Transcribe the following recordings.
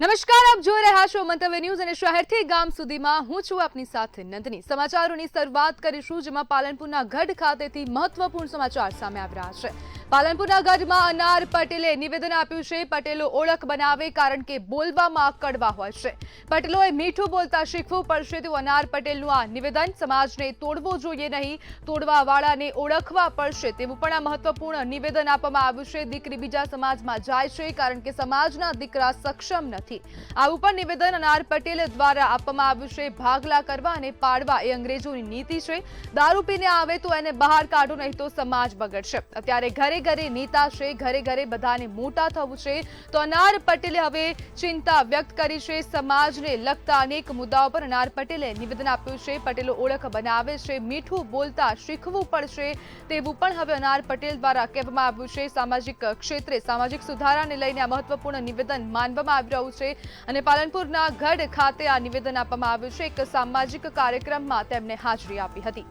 નમસ્કાર, આપ જોઈ રહ્યા છો મંતવ્ય ન્યૂઝ અને શહેરથી ગામ સુધીમાં હું છું આપની સાથે નંદની। સમાચારોની શરૂઆત કરીશું, જેમાં પાલનપુરના ગઢ ખાતેથી મહત્વપૂર્ણ સમાચાર સામે આવી રહ્યા છે। પાલનપુરના ગઢમાં અનાર પટેલે નિવેદન આપ્યું છે। પટેલો ઓળખ બનાવે, કારણ કે બોલવામાં કડવા હોય છે। પટેલોએ મીઠું બોલતા શીખવું પડશે તેવું અનાર પટેલનું આ નિવેદન। સમાજને તોડવો જોઈએ નહીં, તોડવાવાળાને ઓળખવા પડશે તેવું પણ આ મહત્વપૂર્ણ નિવેદન આપવામાં આવ્યું છે। દીકરી બીજા સમાજમાં જાય છે કારણ કે સમાજના દીકરા સક્ષમ નથી, આવું પણ નિવેદન અનાર પટેલ દ્વારા આપવામાં આવ્યું છે। ભાગલા કરવા અને પાડવા એ અંગ્રેજોની નીતિ છે। દારૂ પીને આવે તો એને બહાર કાઢો, નહીં તો સમાજ બગડશે। અત્યારે ઘરે ઘરે નેતા છે, ઘરે ઘરે બધાને મોટા થવું છે, તો અનાર પટેલે હવે ચિંતા વ્યક્ત કરી છે। સમાજને લગતા અનેક મુદ્દાઓ પર અનાર પટેલે નિવેદન આપ્યું છે। પટેલો ઓળખ બનાવે છે, મીઠું બોલતા શીખવું પડશે તેવું પણ હવે અનાર પટેલ દ્વારા કહેવામાં આવ્યું છે। સામાજિક ક્ષેત્રે સામાજિક સુધારાને લઈને આ મહત્વપૂર્ણ નિવેદન માનવામાં આવી રહ્યું છે અને પાલનપુરના ગઢ ખાતે આ નિવેદન આપવામાં આવ્યું છે। એક સામાજિક કાર્યક્રમમાં તેમને હાજરી આપી હતી।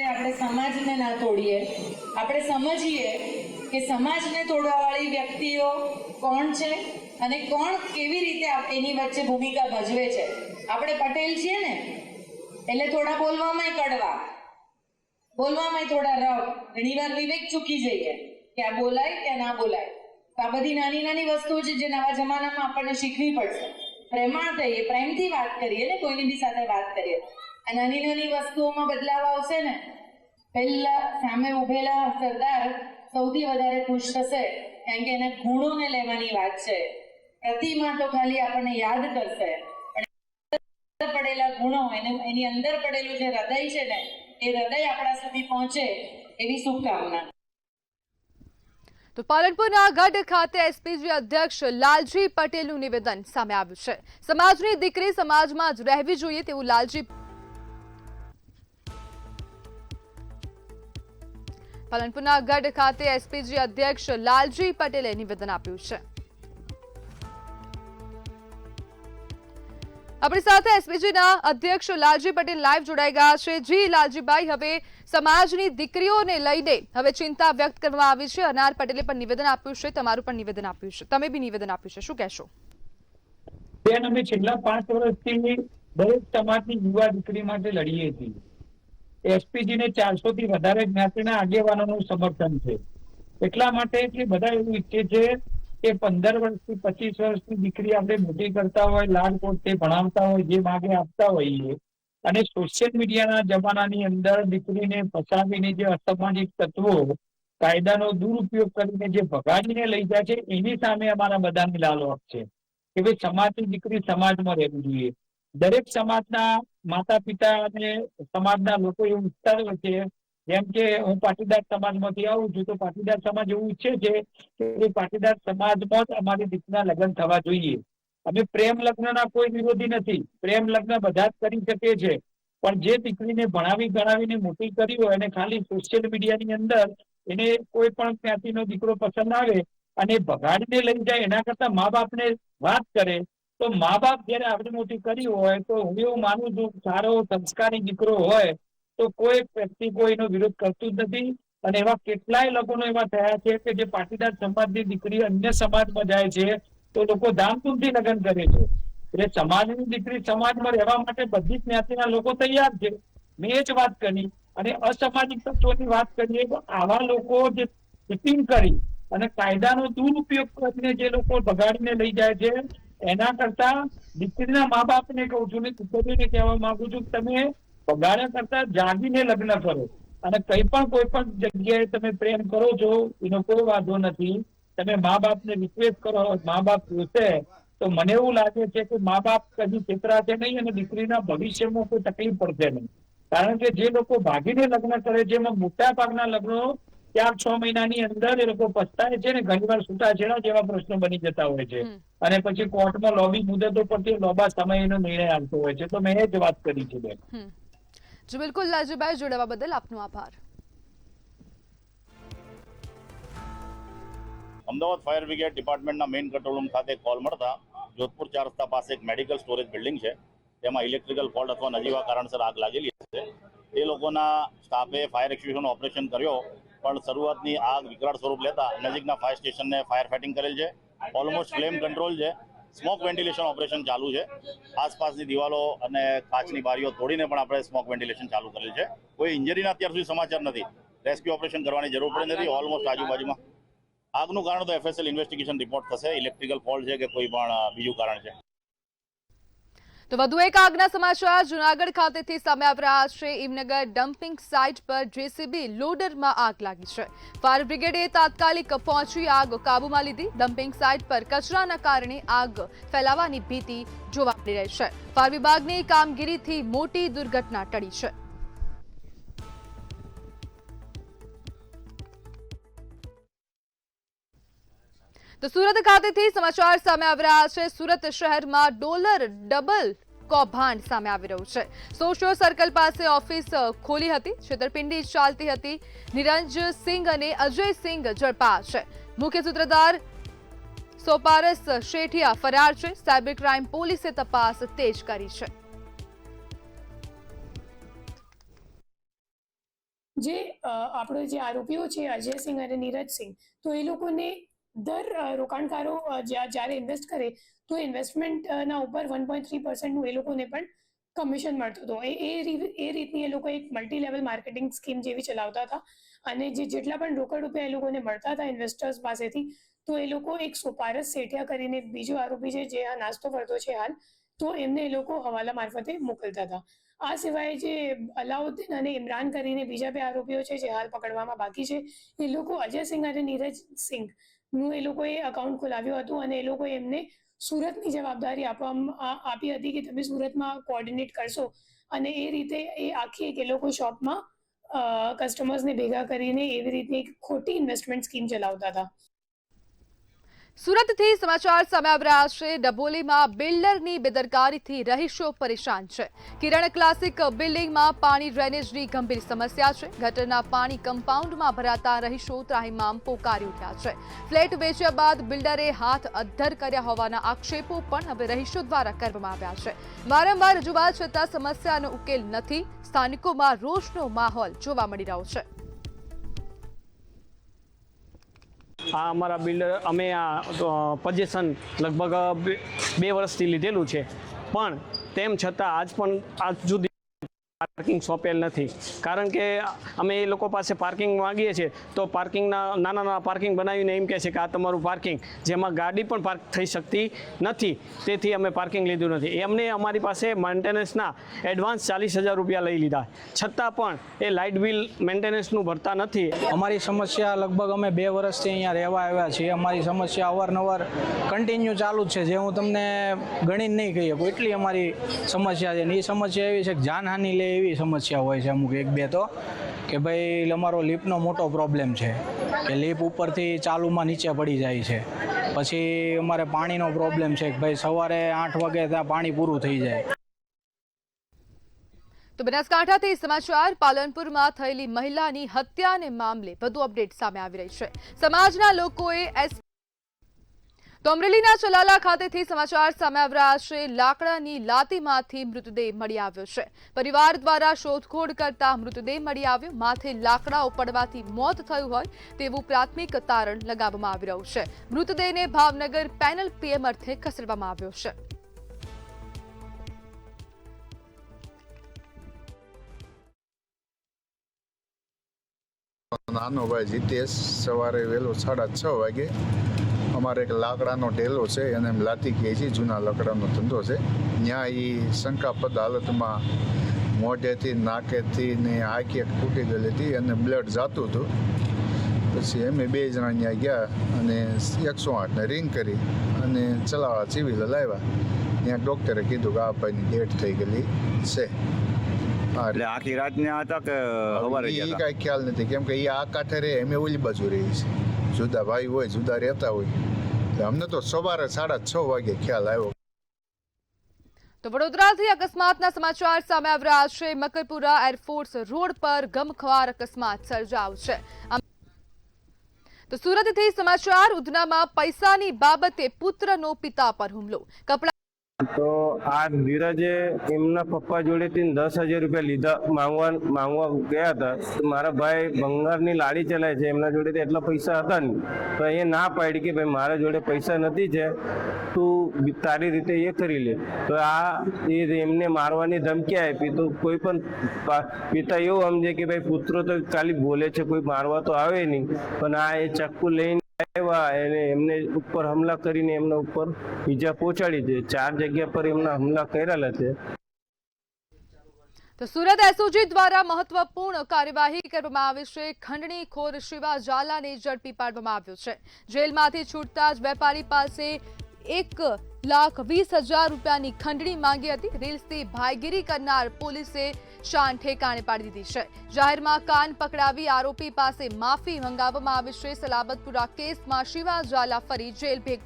આપણે સમાજને ના તોડીએ, આપણે સમજીએ કે સમાજને તોડવાવાળી વ્યક્તિઓ કોણ છે અને કોણ કેવી રીતે એની વચ્ચે ભૂમિકા ભજવે છે। આપણે પટેલ છીએ ને, એટલે થોડા બોલવામાં કડવા, બોલવામાં થોડા રફ, ઘણીવાર વિવેક ચૂકી જઈએ કે આ બોલાય કે ના બોલાય। આ બધી નાની નાની વસ્તુઓ છે જે નવા જમાનામાં આપણને શીખવી પડશે। પ્રેમાળ થઈએ, પ્રેમથી વાત કરીએ ને, કોઈની બી સાથે વાત કરીએ, આ નાની નાની વસ્તુઓમાં બદલાવ આવશે ને। પહેલા સામે ઉભેલા સરદાર સૌથી વધારે ખુશ થશે, કારણ કે એના ગુણોને લેવાની વાત છે। પ્રતિમા તો ખાલી આપણને યાદ કરશે, પણ પડેલા ગુણો, એની અંદર પડેલું જે હૃદય છે ને, એ હૃદય આપણા સુધી પહોંચે એવી શુભકામના। તો પાલનપુરના ગઢ ખાતે એસપીજી અધ્યક્ષ લાલજી પટેલનું નિવેદન સામે આવ્યું છે। સમાજની દીકરી સમાજમાં જ રહેવી જોઈએ તેવું લાલજી પાલનપુરના ગઢ ખાતે એસપીજી અધ્યક્ષ લાલજી પટેલે નિવેદન આપ્યું છે। આપણી સાથે એસપીજીના અધ્યક્ષ લાલજી પટેલ લાઈવ જોડાઈ ગયા છે। જી લાલજીભાઈ, હવે સમાજની દીકરીઓને લઈને હવે ચિંતા વ્યક્ત કરવામાં આવી છે। અનાર પટેલે પણ નિવેદન આપ્યું છે, તમારું પણ નિવેદન આપ્યું છે, તમે બી નિવેદન આપ્યું છે, શું કહેશો? બેન, અમે છેલ્લા 5 વર્ષથી દરેક સમાજની યુવા દીકરી માટે લડીએ છીએ। એસપીજી ને 400 થી વધારે જ્ઞાતિના આગેવાનોનું સમર્થન છે। એટલા માટે કે બધા એવું ઈચ્છે છે કે 15 વર્ષથી 25 વર્ષની દીકરી આપણે મોટી કરતા હોય, લાડકોટથી ભણાવતા હોય, જે માગે આપતા હોઈએ, અને સોશિયલ મીડિયાના જમાનાની અંદર દીકરીને ફસાવીને જે અસામાજિક તત્વો કાયદાનો દુરુપયોગ કરીને જે ભગાડીને લઈ જાય છે, એની સામે અમારા બધાની લાલ હક છે કે ભાઈ સમાજની દીકરી સમાજમાં રહેવી જોઈએ। દરેક સમાજના માતા પિતા અને સમાજના લોકો એવું ઈચ્છતા હોય છે, જેમ કે હું પાટીદાર સમાજમાંથી આવું છું, તો પાટીદાર સમાજ એવું ઈચ્છે છે કે પાટીદાર સમાજમાં જ અમારી દીકરીના લગ્ન થવા જોઈએ। અમે પ્રેમ લગ્નના કોઈ વિરોધી નથી, પ્રેમ લગ્ન બધા જ કરી શકે છે, પણ જે દીકરીને ભણાવી ગણાવીને મોટી કરી હોય અને ખાલી સોશિયલ મીડિયાની અંદર એને કોઈ પણ જ્ઞાતિનો દીકરો પસંદ આવે અને ભગાડીને લઈ જાય, એના કરતા મા બાપને વાત કરે, તો મા બાપ જયારે આવડી મોટી કરી હોય તો હું એવું માનું છું, સારો સંસ્કારી દીકરો હોય તો કોઈ વ્યક્તિ કોઈનો વિરોધ કરતું જ નથી। અને એવા કેટલાય લોકોનો એવા થયા છે કે જે પાટીદાર સમાજની દીકરી અન્ય સમાજમાં જાય છે તો લોકો ધામધૂમથી લગ્ન કરે છે। એટલે સમાજની દીકરી સમાજમાં રહેવા માટે બધી જ્ઞાતિના લોકો તૈયાર છે। મેં એ જ વાત કરી અને અસામાજિક તત્વોની વાત કરીએ તો આવા લોકો જે ચીટિંગ કરી અને કાયદાનો દુરુપયોગ કરીને જે લોકો ભગાડીને લઈ જાય છે, એના કરતા દીકરીના મા બાપને કહું છું ને દીકરીને કહેવા માંગુ છું કે તમે ભગાડ્યા કરતા જાગીને લગ્ન કરો અને કોઈ પણ જગ્યાએ તમે પ્રેમ કરો છો, એનો કોઈ વાંધો નથી। તમે મા બાપને રિક્વેસ્ટ કરો, મા બાપ જોશે તો મને એવું લાગે છે કે મા બાપ કદી છેતરાશે નહીં અને દીકરીના ભવિષ્યમાં કોઈ તકલીફ પડશે નહીં। કારણ કે જે લોકો ભાગીને લગ્ન કરે છે એમાં મોટા ભાગના લગ્નો 4-6 મહિનાની અંદર એ લોકો પસ્તાય છે ને ઘણીવાર છૂટાછેડા જેવા પ્રશ્નો બની જતા હોય છે અને પછી કોર્ટમાં લોબી મુદતો પરથી લાંબા સમયનો નિર્ણય આવતો હોય છે। તો મેં એ જ વાત કરી છે બેન। જી બિલકુલ લાલજીભાઈ, જોડાવા બદલ આપનો આભાર। અમદાવાદ ફાયર બ્રિગેડ ડિપાર્ટમેન્ટના મેઇન કંટ્રોલ રૂમ ખાતે કોલ મળતા જોધપુર 4 રસ્તા પાસે એક મેડિકલ સ્ટોરેજ બિલ્ડિંગ છે, તેમાં ઇલેક્ટ્રિકલ ફોલ્ટ અથવા નજીવા કારણસર આગ લાગેલી છે। એ લોકોના સ્ટાફે ફાયર એક્સ્ટિંગ્વિશરનો ઓપરેશન કર્યો, પણ શરૂઆતની આગ વિકરાળ સ્વરૂપ લેતા નજીકના ફાયર સ્ટેશનને ફાયર ફાઇટિંગ કરેલ છે ઓલમોસ્ટ ફ્લેમ કંટ્રોલ છે, સ્મોક વેન્ટિલેશન ઓપરેશન ચાલુ છે. આસપાસની દિવાલો અને કાચની બારીઓ તોડીને પણ આપણે સ્મોક વેન્ટિલેશન ચાલુ કરેલ છે. કોઈ ઇન્જરીના અત્યાર સુધી સમાચાર નથી. રેસ્ક્યુ ઓપરેશન કરવાની જરૂર પડે નથી. ઓલમોસ્ટ આજુબાજુમાં આગનું કારણ તો FSL ઇન્વેસ્ટિગેશન રિપોર્ટ થશે. ઇલેક્ટ્રિકલ ફોલ્ટ છે કે કોઈ પણ બીજું કારણ છે. તો વધુ એક આગના સમાચાર જૂનાગઢ ખાતેથી સામે આવી રહ્યા છે. ઈમનગર ડમ્પિંગ સાઇટ પર JCB લોડરમાં આગ લાગી છે. ફાયર બ્રિગેડે તાત્કાલિક પહોંચી આગ કાબૂમાં લીધી. ડમ્પિંગ સાઇટ પર કચરાના કારણે આગ ફેલાવાની ભીતિ જોવા મળી રહી છે. ફાયર વિભાગની કામગીરીથી મોટી દુર્ઘટના ટળી છે. તો સુરત ખાતેથી સમાચાર સામે આવી રહ્યા છે. સુરત શહેરમાં ડોલર ડબલ કૌભાંડ સામે આવી રહ્યું છે. સોશિયો સર્કલ પાસે ઓફિસ ખોલી હતી. છેતરપિંડી ચાલતી હતી. નિરંજ સિંઘ અને અજય સિંઘ ઝડપાયા છે. મુખ્ય સૂત્રધાર સોપારસ શેઠિયા ફરાર છે. સાયબર ક્રાઇમ પોલીસે તપાસ તેજ કરી છે. જે આપણો જે આરોપીઓ છે અજય સિંઘ અને નીરજ સિંઘ, તો એ લોકોને દર રોકાણકારો જ્યારે ઇન્વેસ્ટ કરે તો ઇન્વેસ્ટમેન્ટના ઉપર 1.3% એ લોકોને પણ કમિશન મળતું હતું. એ રીતની એ લોકો એક મલ્ટી લેવલ માર્કેટિંગ સ્કીમ જેવી ચલાવતા હતા. અને જેટલા પણ રોકડ રૂપિયા એ લોકોને મળતા હતા ઇન્વેસ્ટર્સ પાસેથી, તો એ લોકો એક સોપારસ શેઠિયા કરીને બીજો આરોપી છે જે આ નાસ્તો કરતો છે હાલ, તો એમને એ લોકો હવાલા મારફતે મોકલતા હતા. આ સિવાય જે અલાઉદ્દીન અને ઇમરાન કરીને બીજા બે આરોપીઓ છે જે હાલ પકડવામાં બાકી છે, એ લોકો અજય સિંઘ અને નીરજ સિંઘ નું એ લોકોએ અકાઉન્ટ ખોલાવ્યું હતું અને એ લોકોએ એમને સુરતની જવાબદારી આપી હતી કે તમે સુરતમાં કોઓર્ડિનેટ કરશો. અને એ રીતે એ આખી એક એ લોકો શોપમાં કસ્ટમર્સને ભેગા કરીને એવી રીતની એક ખોટી ઇન્વેસ્ટમેન્ટ સ્કીમ ચલાવતા હતા. સુરતથી સમાચાર સામે આવી રહ્યા છે. ડભોલીમાં બિલ્ડરની બેદરકારીથી રહીશો પરેશાન છે. કિરણ ક્લાસિક બિલ્ડિંગમાં પાણી ડ્રેનેજની ગંભીર સમસ્યા છે. ગટરના પાણી કમ્પાઉન્ડમાં ભરાતા રહીશો ત્રાહિમામ પોકારી ઉઠ્યા છે. ફ્લેટ વેચ્યા બાદ બિલ્ડરે હાથ અદ્ધર કર્યા હોવાના આક્ષેપો પણ હવે રહીશો દ્વારા કરવામાં આવ્યા છે. વારંવાર રજૂઆત છતાં સમસ્યાનો ઉકેલ નથી. સ્થાનિકોમાં રોષનો માહોલ જોવા મળી રહ્યો છે. આ અમારા બિલ્ડર અમે આ પોઝિશન લગભગ 2 વર્ષથી લીધેલું છે, પણ તેમ છતાં આજ સુધી પાર્કિંગ સોંપેલ નથી. કારણ કે અમે એ લોકો પાસે પાર્કિંગ માંગીએ છીએ તો પાર્કિંગના નાના પાર્કિંગ બનાવીને એમ કહે છે કે આ તમારું પાર્કિંગ, જેમાં ગાડી પણ પાર્ક થઈ શકતી નથી. તેથી અમે પાર્કિંગ લીધું નથી. એમને અમારી પાસે મેન્ટેનન્સના એડવાન્સ 40,000 રૂપિયા લઈ લીધા, છતાં પણ એ લાઇટ બિલ મેન્ટેનન્સનું ભરતા નથી. અમારી સમસ્યા લગભગ અમે 2 વર્ષથી અહીંયા રહેવા આવ્યા છીએ. અમારી સમસ્યા અવારનવાર કન્ટિન્યુ ચાલુ જ છે, જે હું તમને ગણીને નહીં કહી શકું એટલી અમારી સમસ્યા છે. એ સમસ્યા એવી છે કે જાનહાનિ લે એવી સમસ્યા હોય છે અમુક 1-2 તો, કે ભાઈ અમારો લીફનો મોટો પ્રોબ્લેમ છે કે લીફ ઉપરથી ચાલુમાં નીચે પડી જાય છે. પછી અમારે પાણીનો પ્રોબ્લેમ છે કે ભાઈ સવારે 8 વાગે ત્યાં પાણી પૂરું થઈ જાય. તો બનાસકાંઠાથી સમાચાર. પાલનપુરમાં થયેલી મહિલાની હત્યાને મામલે વધુ અપડેટ સામે આવી રહી છે. સમાજના લોકોએ તો અમરેલીના ચલાલા ખાતેથી સમાચાર સામે આવી રહ્યા છે. લાકડાની લાતીમાંથી મૃતદેહ મળી આવ્યો છે. પરિવાર દ્વારા શોધખોળ કરતા મૃતદેહ મળી આવ્યો. માથે લાકડાઓ પડવાથી મોત થયું હોય તેવું પ્રાથમિક તારણ લગાવવામાં આવી રહ્યું છે. મૃતદેહને ભાવનગર પેનલ PM અર્થે ખસેડવામાં આવ્યો છે. નાનો ભાઈ જીતેશ સવારે વહેલો 6:30 વાગે અમારે એક લાકડાનો ઢેલો છે, એને એમ લાતી કહે છે, જૂના લાકડાનો ધંધો છે. ત્યાં એ શંકાસ્પદ હાલતમાં મોઢેથી નાકેથી ને આંખી તૂટી ગયેલી હતી અને બ્લડ જાતું હતું. પછી અમે 2 જણા ત્યાં ગયા અને 108ને રિંગ કરી અને ચલાવા સિવિલ લાવ્યા. ત્યાં ડૉક્ટરે કીધું કે આ ભાઈની ડેથ થઈ ગયેલી છે. એટલે આખી રાત ને હતા કે સવારે એ કાંઈ ખ્યાલ નથી, કેમ કે એ આ કાંઠે રહે, અમે ઓલી બાજુ રહી છે. જુદા ભાઈ હોય, જુદા રહેતા હોય. અમને તો સવારે 6:30 વાગે ખ્યાલ આવ્યો. તો વડોદરાથી અકસ્માતના સમાચાર સામે આવી રહ્યા છે. મકરપુરા એરફોર્સ રોડ પર ગમખ્વાર અકસ્માત સર્જાયો છે. તો સુરતથી સમાચાર. ઉધનામાં પૈસાની બાબતે પુત્રનો પિતા પર હુમલો. કપડા તો આ ધીરજે એમના પપ્પા જોડેથી 10,000 રૂપિયા લીધા માંગવા ગયા હતા. તો મારા ભાઈ ભંગારની લારી ચલાવે છે, એમના જોડે એટલા પૈસા હતા નહીં. તો એ ના પાડી કે ભાઈ મારા જોડે પૈસા નથી છે, તું તારી રીતે એ કરી લે. તો એમને મારવાની ધમકી આપી. તો કોઈ પણ પિતા એવું સમજે કે ભાઈ પુત્રો તો ખાલી બોલે છે, કોઈ મારવા તો આવે નહીં, પણ આ એ ચક્કુ લઈને એને એમને ઉપર હુમલા કરીને એમના ઉપર ઈજા પહોંચાડી છે. 4 જગ્યા પર એમના હુમલા કરેલા છે. તો સુરત એસઓજી દ્વારા મહત્વપૂર્ણ કાર્યવાહી કરવામાં આવી છે. ખંડણીખોર શિવા ઝાલાને ઝડપી પાડવામાં આવ્યો છે. જેલમાંથી છૂટતા જ વેપારી પાસે 1,20,000 રૂપિયાની ખંડણી માંગી હતી. રીલ્સથી ભાઈગીરી કરનાર પોલીસે શાન ઠેકાણે પાડી દીધી છે. જાહેરમાં કાન પકડાવી આરોપી પાસે માફી મંગાવવામાં આવી છે. સલાબતપુરા કેસમાં શિવા ઝાલા ફરી જેલ ભેગ.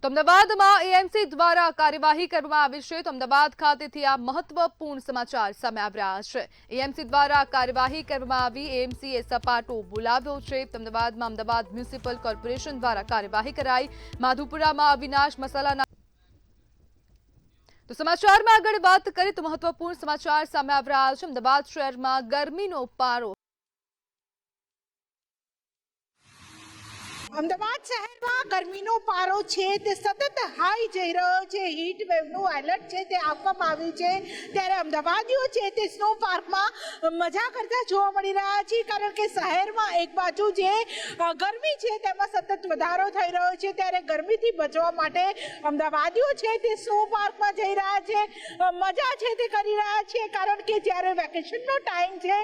તો અમદાવાદમાં એએમસી દ્વારા કાર્યવાહી કરવામાં આવી છે. તો અમદાવાદ ખાતેથી આ મહત્વપૂર્ણ સમાચાર સામે આવી રહ્યા છે. એએમસી દ્વારા કાર્યવાહી કરવામાં આવી. એએમસીએ સપાટો બોલાવ્યો છે. અમદાવાદમાં અમદાવાદ મ્યુનિસિપલ કોર્પોરેશન દ્વારા કાર્યવાહી કરાઈ. માધુપુરામાં અવિનાશ મસાલાના. તો સમાચારમાં આગળ વાત કરીએ તો મહત્વપૂર્ણ સમાચાર સામે આવી રહ્યા છે. અમદાવાદ શહેરમાં ગરમીનો પારો. અમદાવાદ શહેરમાં ગરમીનો પારો છે તે સતત હાઈ જઈ રહ્યો છે. હીટ વેવનું એલર્ટ છે તે આપવામાં આવ્યું છે. ત્યારે અમદાવાદીઓ છે તે સ્નો પાર્કમાં મજા કરતા જોવા મળી રહ્યા છે. કારણ કે શહેરમાં એક બાજુ જે ગરમી છે તેમાં સતત વધારો થઈ રહ્યો છે, ત્યારે ગરમીથી બચવા માટે અમદાવાદીઓ છે તે સ્નો પાર્કમાં જઈ રહ્યા છે, મજા છે તે કરી રહ્યા છે. કારણ કે જ્યારે વેકેશનનો ટાઈમ છે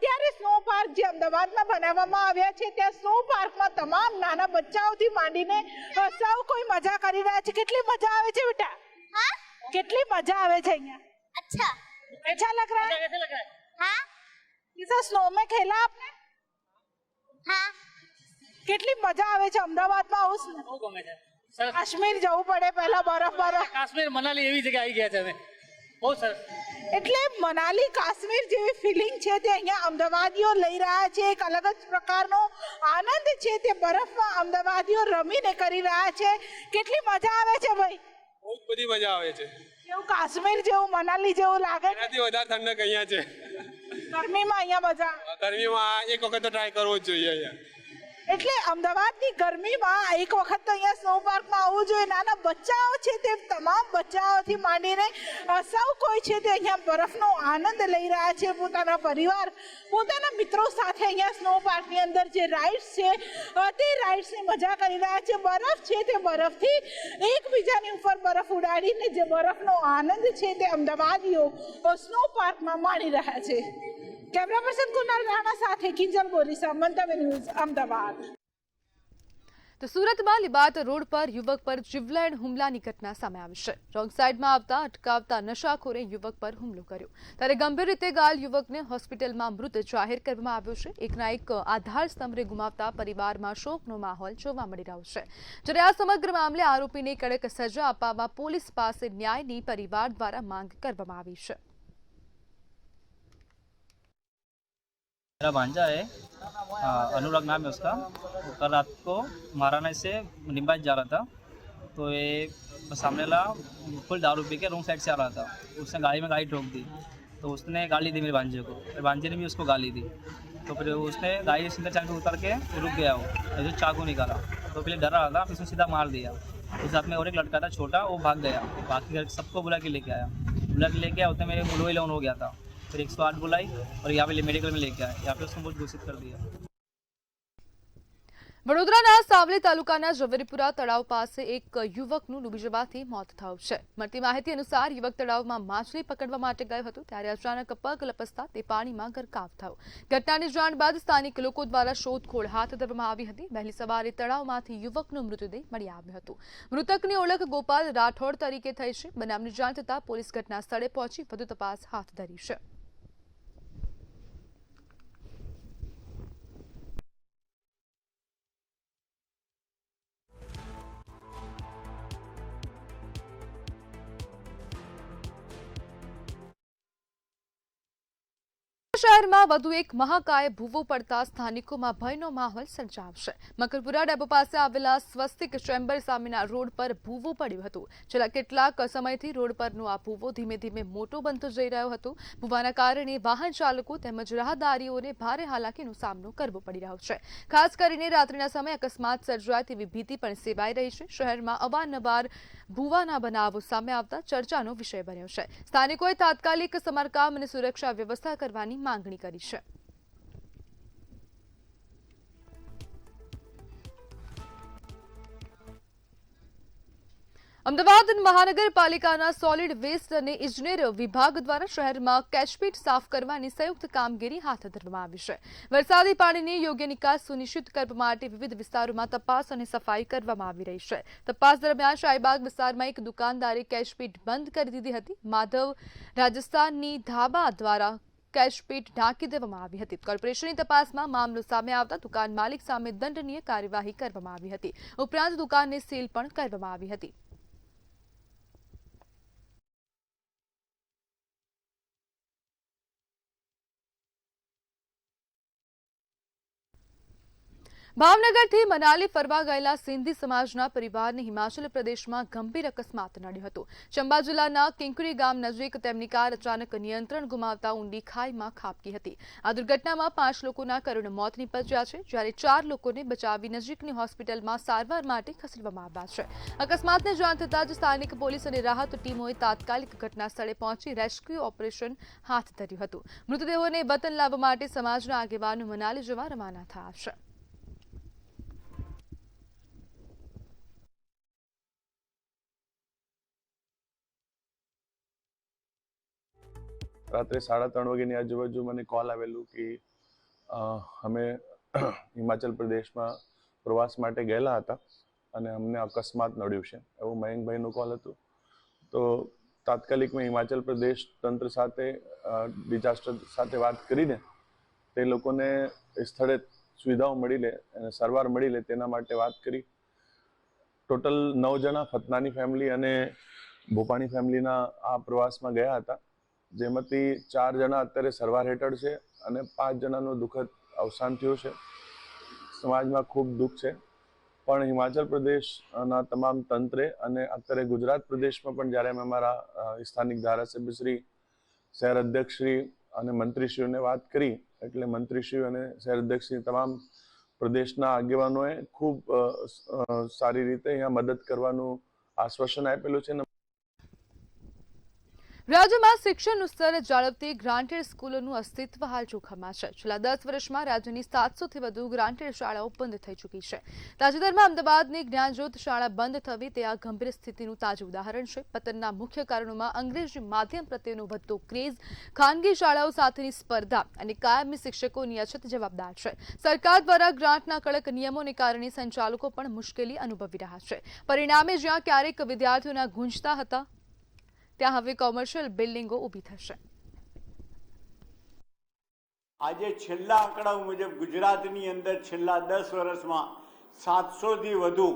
ત્યારે સ્નો પાર્ક જે અમદાવાદમાં બનાવવામાં આવ્યા છે ત્યાં સ્નો પાર્કમાં તમામ નાના બચ્ચાઓથી માંડીને સૌ કોઈ મજા કરી રહ્યા છે. કેટલી મજા આવે છે બેટા? हाँ? કેટલી મજા આવે છે અહીંયા? अच्छा अच्छा लग रहा है? कैसे लग रहा है? हाँ इस स्नो में खेला आपने? हाँ કેટલી મજા આવે છે અમદાવાદમાં? આવું બહુ ગમે છે. કાશ્મીર જવું પડે પહેલા બરફ. કાશ્મીર મનાલી એવી જગ્યાએ આવી ગયા છે અમે. બહુ સરસ. એટલે મનાલી કાશ્મીર જેવી ફિલિંગ છે તે અહીંયા અમદાવાદીઓ લઈ રહ્યા છે. એક અલગ જ પ્રકારનો આનંદ છે તે બરફમાં અમદાવાદીઓ રમીને કરી રહ્યા છે. કેટલી મજા આવે છે ભાઈ? બહુ બધી મજા આવે છે. એવું કાશ્મીર જેવું મનાલી જેવું લાગે? એનાથી વધારે ઠંડક અહીંયા છે. ગરમીમાં અહીંયા મજા? ગરમીમાં એક વખત તો ટ્રાય કરવો જ જોઈએ અહીંયા. એટલે અમદાવાદની ગરમીમાં એક વખત તો અહીંયા સ્નો પાર્કમાં આવવું જોઈએ. નાના બચ્ચાઓ છે તે તમામ બચ્ચાઓથી માંડીને સૌ કોઈ છે તે અહીંયા બરફનો આનંદ લઈ રહ્યા છે. પોતાના પરિવાર, પોતાના મિત્રો સાથે અહીંયા સ્નો પાર્કની અંદર જે રાઇડ્સ છે તે રાઇડ્સની મજા કરી રહ્યા છે. બરફ છે તે બરફથી એકબીજાની ઉપર બરફ ઉડાડીને જે બરફનો આનંદ છે તે અમદાવાદીઓ સ્નો પાર્કમાં માણી રહ્યા છે. કેમેરા પર્સન કુનાલ રાણા સાથે કિંજલ બોરીસા, મંતવ્ય ન્યૂઝ, અમદાવાદ. તો સુરતમાં લીબાત રોડ પર યુવક પર જીવલેણ હુમલાની ઘટના સામે આવી છે. રોંગ સાઈડમાં આવતા અટકાવતા નશાખોરે યુવક પર હુમલો કર્યો. ત્યારે ગંભીર રીતે ઘાયલ યુવકને હોસ્પિટલમાં મૃત જાહેર કરવામાં આવ્યો છે. એકના એક આધાર સ્તંભને ગુમાવતા પરિવારમાં શોકનો માહોલ જોવા મળી રહ્યો છે. જ્યારે આ સમગ્ર મામલે આરોપીને કડક સજા અપાવવા પોલીસ પાસે ન્યાયની પરિવાર દ્વારા માંગ કરવામાં આવી છે. मेरा भांजा है, अनुराग नाम है उसका. कल रात को महाराना से निम्बाज जा रहा था, तो ये सामने वाला फुल दारू पी के रोंग साइड से आ रहा था. उसने गाड़ी में गाड़ी ठोक दी, तो उसने गाली दी मेरे भांजे को. मेरे भांजे ने भी उसको गाली दी. तो फिर उसने गाड़ी से चाकू उतर के रुक गया. वो जो चाकू निकाला तो पहले डर रहा था, फिर उसने सीधा मार दिया. उस साथ में और एक लड़का था छोटा, वो भाग गया. बाकी घर सबको बुला के लेके आया. उतने मेरे लोही लोन हो गया था. फिर 108 बुलाई और यहाँ पे मेडिकल में लेके आए. यहाँ पे उसको बहुत घोषित कर दिया. વડોદરાના સાવલી તાલુકાના ઝવેરીપુરા તળાવ પાસે એક યુવકનું ડૂબી જવાથી મોત થયું છે. મળતી માહિતી અનુસાર યુવક તળાવમાં માછલી પકડવા માટે ગયો હતો, ત્યારે અચાનક પગ લપસતા તે પાણીમાં ગરકાવ થયો. ઘટનાની જાણ બાદ સ્થાનિક લોકો દ્વારા શોધખોળ હાથ ધરવામાં આવી હતી. વહેલી સવારે તળાવમાંથી યુવકનો મૃતદેહ મળી આવ્યો હતો. મૃતકની ઓળખ ગોપાલ રાઠોડ તરીકે થઈ છે. બનાવની જાણ થતાં પોલીસ ઘટના સ્થળે પહોંચી વધુ તપાસ હાથ ધરી છે. શહેરમાં વધુ એક મહાકાય ભૂવો પડતા સ્થાનિકોમાં ભયનો માહોલ સર્જાવશે. મકરપુરા ડેપો પાસે આવેલા સ્વસ્તિક ચેમ્બર સામેના રોડ પર ભૂવો પડ્યું હતું. છેલ્લા કેટલાક સમયથી રોડ પરનો આ ભૂવો ધીમે ધીમે મોટો બનતો જઈ રહ્યો હતો. ભૂવાના કારણે વાહન ચાલકો તેમજ રાહદારીઓને ભારે હાલાકીનો સામનો કરવો પડી રહ્યો છે. ખાસ કરીને રાત્રિના સમયે અકસ્માત સર્જાય તેવી ભીતિ પણ સેવાઈ રહી છે. શહેરમાં અવારનવાર ભૂવાના બનાવો સામે આવતા ચર્ચાનો વિષય બન્યો છે. સ્થાનિકોએ તાત્કાલિક સમારકામ અને સુરક્ષા વ્યવસ્થા કરવાની માંગણી કરી છે. અમદાવાદ મહાનગરપાલિકાના સોલિડ વેસ્ટ અને ઇજનેર વિભાગ દ્વારા શહેરમાં કેશપીટ સાફ કરવાની સંયુક્ત કામગીરી હાથ ધરવામાં આવી છે. વરસાદી પાણીની યોગ્ય નિકાસ સુનિશ્ચિત કરવા માટે વિવિધ વિસ્તારોમાં તપાસ અને સફાઈ કરવામાં આવી રહી છે. તપાસ દરમિયાન શાહીબાગ વિસ્તારમાં એક દુકાનદારે કેશપીટ બંધ કરી દીધી હતી. માધવ રાજસ્થાનની ધાબા દ્વારા કેશપીટ ઢાંકી દેવામાં આવી હતી. કોર્પોરેશનની તપાસમાં મામલો સામે આવતા દુકાન માલિક સામે દંડનીય કાર્યવાહી કરવામાં આવી હતી. ઉપરાંત દુકાનને સીલ પણ કરવામાં આવી હતી. ભાવનગરથી મનાલી ફરવા ગયેલા સિંધી સમાજના પરિવારને હિમાચલ પ્રદેશમાં ગંભીર અકસ્માત નડ્યો હતો. ચંબા જિલ્લાના કિંકરી ગામ નજીક તેમની કાર અચાનક નિયંત્રણ ગુમાવતા ઊંડી ખાઈમાં ખાબકી હતી. આ દુર્ઘટનામાં 5 લોકોના કરુણ મોત નીપજ્યા છે, જ્યારે 4 લોકોને બચાવી નજીકની હોસ્પિટલમાં સારવાર માટે ખસેડવામાં આવ્યા છે. અકસ્માતને જાણ થતાં જ સ્થાનિક પોલીસ અને રાહત ટીમોએ તાત્કાલિક ઘટના સ્થળે પહોંચી રેસ્ક્યુ ઓપરેશન હાથ ધર્યું હતું. મૃતદેહોને વતન લાવવા માટે સમાજના આગેવાનો મનાલી જવા રવાના થયા છે. રાત્રે 3:30 વાગ્યાની આજુબાજુ મને કોલ આવેલું કે અમે હિમાચલ પ્રદેશમાં પ્રવાસ માટે ગયેલા હતા અને અમને અકસ્માત નડ્યું છે એવું મયંકભાઈનો કોલ હતો. તો તાત્કાલિક મેં હિમાચલ પ્રદેશ તંત્ર સાથે ડિઝાસ્ટર સાથે વાત કરીને તે લોકોને સ્થળે સુવિધાઓ મળી લે અને સારવાર મળી લે તેના માટે વાત કરી. ટોટલ 9 જણા ફતનાની ફેમિલી અને ભોપાણી ફેમિલીના આ પ્રવાસમાં ગયા હતા, જેમાંથી 4 જણા અત્યારે સારવાર હેઠળ છે અને 5 જણાનું દુઃખદ અવસાન થયું છે. સમાજમાં ખૂબ દુઃખ છે, પણ હિમાચલ પ્રદેશના તમામ તંત્રે અને અત્યારે ગુજરાત પ્રદેશમાં પણ જ્યારે અમે અમારા સ્થાનિક ધારાસભ્યશ્રી, શહેર અધ્યક્ષશ્રી અને મંત્રીશ્રીઓને વાત કરી, એટલે મંત્રીશ્રી અને શહેર અધ્યક્ષશ્રી તમામ પ્રદેશના આગેવાનોએ ખૂબ સારી રીતે અહીંયા મદદ કરવાનું આશ્વાસન આપેલું છે. રાજ્યમાં શિક્ષણનું સ્તર જાળવતી ગ્રાન્ટેડ સ્કૂલોનું અસ્તિત્વ હાલ જોખમમાં છે. છેલ્લા 10 વર્ષમાં રાજ્યની 700થી વધુ ગ્રાન્ટેડ શાળાઓ બંધ થઈ ચૂકી છે. તાજેતરમાં અમદાવાદની જ્ઞાનજ્યોત શાળા બંધ થવી તે આ ગંભીર સ્થિતિનું તાજું ઉદાહરણ છે. પતનના મુખ્ય કારણોમાં અંગ્રેજી માધ્યમ પ્રત્યેનો વધતો ક્રેઝ, ખાનગી શાળાઓ સાથેની સ્પર્ધા અને કાયમી શિક્ષકોની અછત જવાબદાર છે. સરકાર દ્વારા ગ્રાન્ટના કડક નિયમોને કારણે સંચાલકો પણ મુશ્કેલી અનુભવી રહ્યા છે. પરિણામે જ્યાં ક્યારેક વિદ્યાર્થીઓના ગુંજતા હતા, ત્યાં હવે કોમર્શિયલ બિલ્ડિંગો ઊભી થશે. આજે છેલ્લા આંકડા મુજબ ગુજરાતની અંદર છેલ્લા 10 વર્ષમાં 700થી વધુ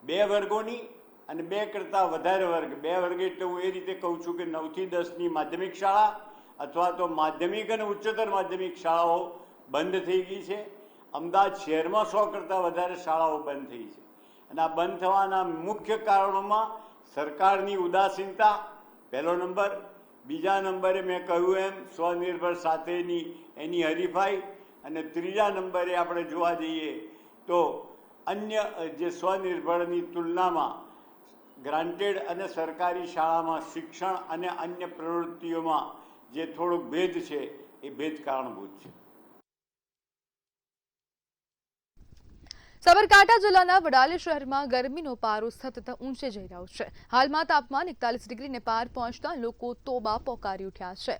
2 વર્ગોની અને 2 કરતાં વધારે વર્ગ, 2 વર્ગ એટલે હું એ રીતે કહું છું કે 9 થી 10ની માધ્યમિક શાળા અથવા તો માધ્યમિક અને ઉચ્ચતર માધ્યમિક શાળાઓ બંધ થઈ ગઈ છે. અમદાવાદ શહેરમાં 100 કરતાં વધારે શાળાઓ બંધ થઈ છે અને આ બંધ થવાના મુખ્ય કારણોમાં સરકારની ઉદાસીનતા પહેલો નંબર, બીજા નંબરે મેં કહ્યું એમ સ્વનિર્ભર સાથેની એની હરીફાઈ અને ત્રીજા નંબરે આપણે જોવા જઈએ તો અન્ય જે સ્વનિર્ભરની તુલનામાં ગ્રાન્ટેડ અને સરકારી શાળામાં શિક્ષણ અને અન્ય પ્રવૃત્તિઓમાં જે થોડોક ભેદ છે એ ભેદ કારણભૂત છે. સાબરકાંઠા જિલ્લાના વડાલી શહેરમાં ગરમીનો પારો સતત ઊંચે જઈ રહ્યો છે. હાલમાં તાપમાન 41 ડિગ્રીને પાર પહોંચતા લોકો તોબા પોકારી ઉઠ્યા છે.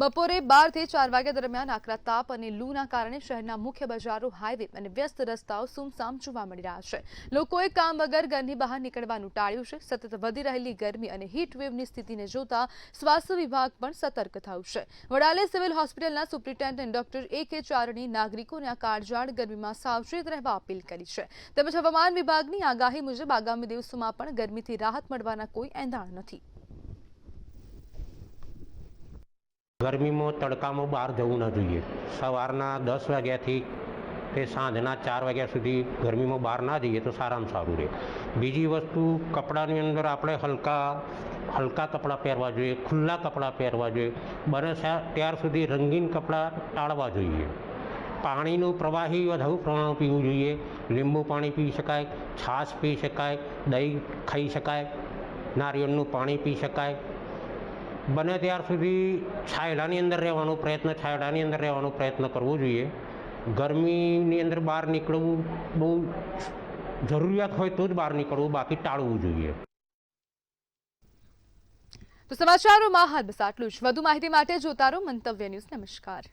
બપોરે 12 થી 4 વાગ્યા દરમિયાન આકરા તાપ અને લૂના કારણે શહેરના મુખ્ય બજારો, હાઈવે અને વ્યસ્ત રસ્તાઓ સુમસામ જોવા મળી રહ્યા છે. લોકોએ કામ વગર ઘરની બહાર નીકળવાનું ટાળ્યું છે. સતત વધી રહેલી ગરમી અને હીટવેવની સ્થિતિને જોતા સ્વાસ્થ્ય વિભાગ પણ સતર્ક થયું છે. વડાલી સિવિલ હોસ્પિટલના સુપ્રિન્ટેન્ડન્ટ ડોક્ટર A.K. ચારણી નાગરિકોને આ કાળઝાળ ગરમીમાં સાવચેત રહેવા અપીલ કરી છે. તેમજ હવામાન વિભાગની આગાહી મુજબ આગામી દિવસોમાં પણ ગરમીથી રાહત મળવાના કોઈ એંધાણ નથી. ગરમીમાં તડકામાં બહાર જવું ન જોઈએ. સવારના 10 વાગ્યાથી તે સાંજના 4 વાગ્યા સુધી ગરમીમાં બહાર ના જઈએ તો સારામાં સારું રહે. બીજી વસ્તુ, કપડાની અંદર આપણે હલકા કપડાં પહેરવા જોઈએ, ખુલ્લા કપડાં પહેરવા જોઈએ. બને ત્યાર સુધી રંગીન કપડાં ટાળવા જોઈએ. પાણીનું પ્રવાહી વધુ પ્રમાણમાં પીવું જોઈએ. લીંબુ પાણી પી શકાય, છાશ પી શકાય, દહીં ખાઈ શકાય, નારિયેળનું પાણી પી શકાય. બને ત્યાર સુધી છાયડાની અંદર રહેવાનો પ્રયત્ન કરવો જોઈએ. ગરમીની અંદર બહાર નીકળવું બહુ જરૂરિયાત હોય તો જ બહાર નીકળવું, બાકી ટાળવું જોઈએ. તો સમાચારોમાં હાલ બસ આટલું જ. વધુ માહિતી માટે જોતા રહો મંતવ્ય ન્યૂઝ. નમસ્કાર.